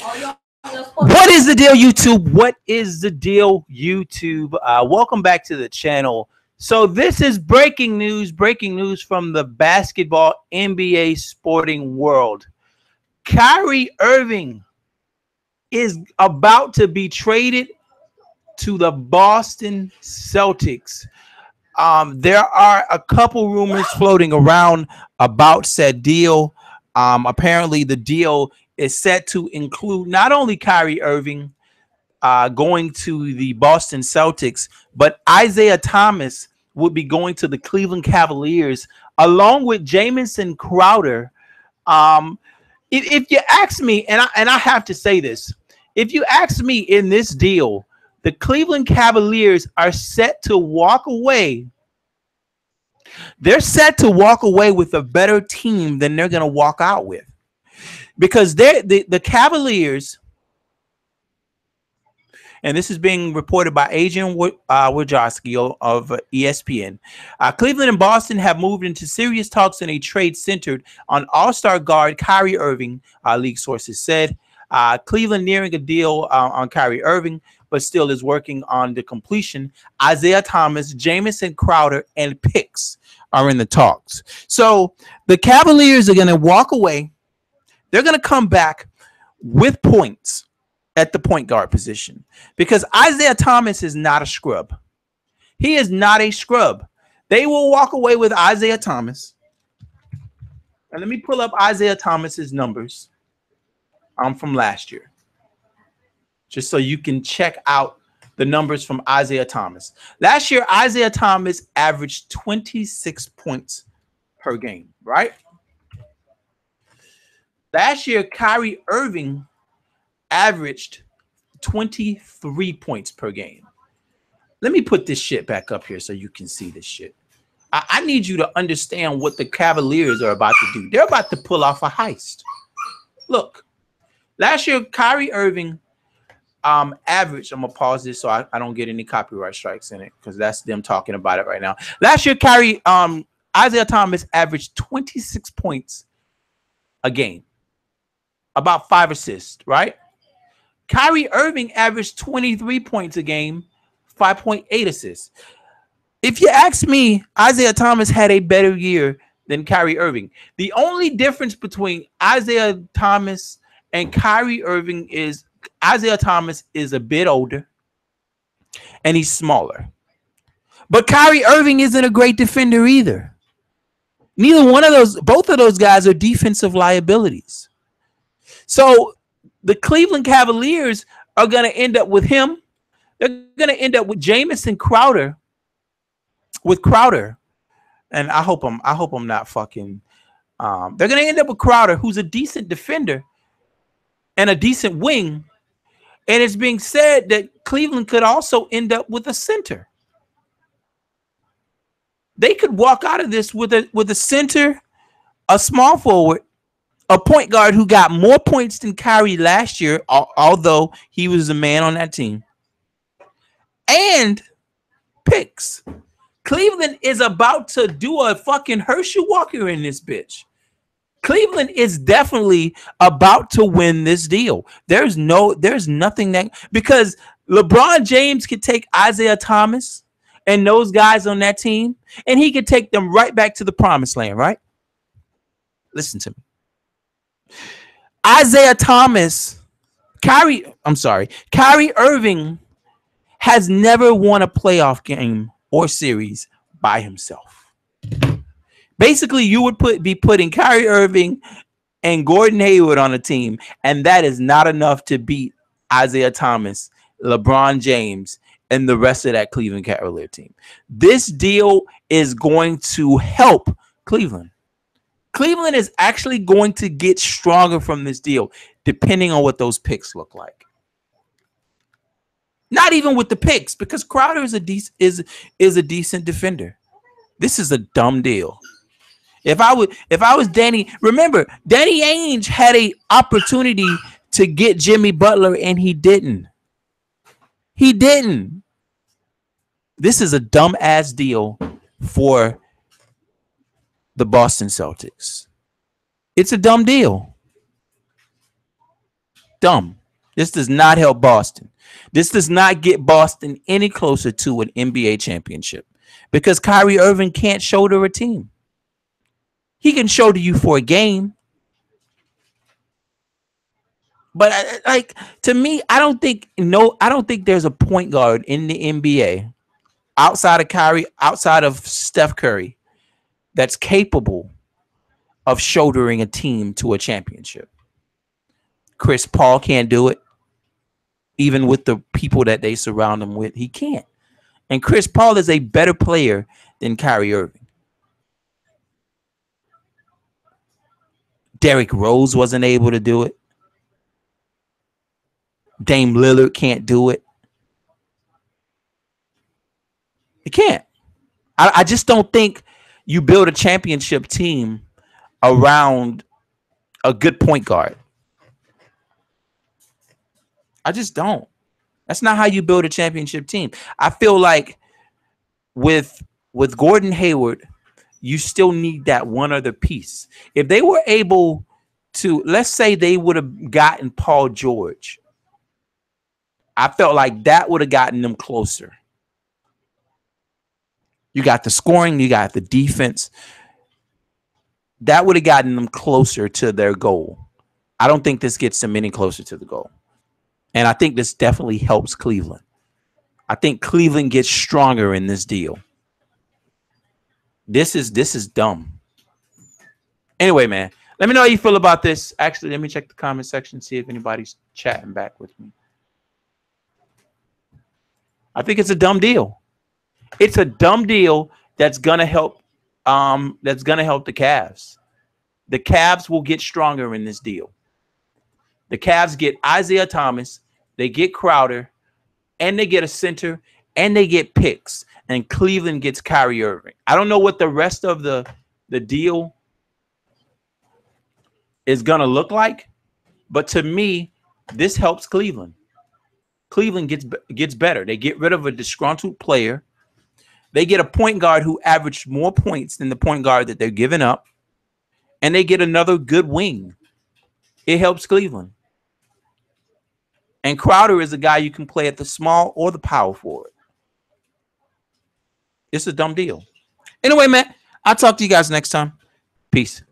What is the deal, YouTube? What is the deal, YouTube? Welcome back to the channel. So this is breaking news from the basketball NBA sporting world. Kyrie Irving is about to be traded to the Boston Celtics. There are a couple rumors floating around about said deal. Apparently, the deal is set to include not only Kyrie Irving going to the Boston Celtics, but Isaiah Thomas would be going to the Cleveland Cavaliers, along with Jamison Crowder. If you ask me, and I have to say this, if you ask me, in this deal, the Cleveland Cavaliers are set to walk away. They're set to walk away with a better team than they're going to walk out with, because the Cavaliers, and this is being reported by Adrian Wojcicki of ESPN. Cleveland and Boston have moved into serious talks in a trade centered on all-star guard Kyrie Irving, league sources said. Cleveland nearing a deal on Kyrie Irving, but still is working on the completion. Isaiah Thomas, Jamison Crowder, and picks are in the talks. So the Cavaliers are going to walk away. They're going to come back with points at the point guard position, because Isaiah Thomas is not a scrub. He is not a scrub. They will walk away with Isaiah Thomas. And let me pull up Isaiah Thomas's numbers from last year, just so you can check out the numbers from Isaiah Thomas. Last year, Isaiah Thomas averaged 26 points per game, right? Last year, Kyrie Irving averaged 23 points per game. Let me put this shit back up here so you can see this shit. I need you to understand what the Cavaliers are about to do. They're about to pull off a heist. Look, last year, Kyrie Irving averaged, I'm going to pause this so I don't get any copyright strikes in it, because that's them talking about it right now. Last year, Isaiah Thomas averaged 26 points a game, about 5 assists, right? Kyrie Irving averaged 23 points a game, 5.8 assists. If you ask me, Isaiah Thomas had a better year than Kyrie Irving. The only difference between Isaiah Thomas and Kyrie Irving is Isaiah Thomas is a bit older and he's smaller. But Kyrie Irving isn't a great defender either. Both of those guys are defensive liabilities. So the Cleveland Cavaliers are going to end up with him. They're going to end up with Jamison Crowder. And I hope I'm not fucking. They're going to end up with Crowder, who's a decent defender and a decent wing. And it's being said that Cleveland could also end up with a center. They could walk out of this with a center, a small forward, a point guard who got more points than Kyrie last year, although he was the man on that team, and picks. Cleveland is about to do a fucking Herschel Walker in this bitch. Cleveland is definitely about to win this deal. There's nothing that, because LeBron James could take Isaiah Thomas and those guys on that team, and he could take them right back to the promised land, right? Listen to me. Kyrie Irving has never won a playoff game or series by himself. Basically, you would be putting Kyrie Irving and Gordon Hayward on a team, and that is not enough to beat Isaiah Thomas, LeBron James, and the rest of that Cleveland Cavalier team. This deal is going to help Cleveland. Cleveland is actually going to get stronger from this deal, depending on what those picks look like. Not even with the picks, because Crowder is a decent defender. This is a dumb deal. If I was Danny, remember, Danny Ainge had an opportunity to get Jimmy Butler, and he didn't. He didn't. This is a dumb ass deal for the Boston Celtics. It's a dumb deal. Dumb. This does not help Boston. This does not get Boston any closer to an NBA championship because Kyrie Irving can't shoulder a team. He can shoulder you for a game, but like to me, I don't think there's a point guard in the NBA outside of Kyrie, outside of Steph Curry, that's capable of shouldering a team to a championship. Chris Paul can't do it. Even with the people that they surround him with, he can't. And Chris Paul is a better player than Kyrie Irving. Derrick Rose wasn't able to do it. Dame Lillard can't do it. He can't. I just don't think you build a championship team around a good point guard. I just don't. That's not how you build a championship team. I feel like with Gordon Hayward, you still need that one other piece. If they were able to, let's say they would have gotten Paul George, I felt like that would have gotten them closer. You got the scoring, you got the defense. That would have gotten them closer to their goal. I don't think this gets them any closer to the goal. And I think this definitely helps Cleveland. I think Cleveland gets stronger in this deal. This is dumb. Anyway, man, let me know how you feel about this. Actually, let me check the comment section, see if anybody's chatting back with me. I think it's a dumb deal. It's a dumb deal that's gonna help. That's gonna help the Cavs. The Cavs will get stronger in this deal. The Cavs get Isaiah Thomas, they get Crowder, and they get a center, and they get picks. And Cleveland gets Kyrie Irving. I don't know what the rest of the deal is gonna look like, but to me, this helps Cleveland. Cleveland gets better. They get rid of a disgruntled player. They get a point guard who averaged more points than the point guard that they're giving up. And they get another good wing. It helps Cleveland. And Crowder is a guy you can play at the small or the power forward. It's a dumb deal. Anyway, man, I'll talk to you guys next time. Peace.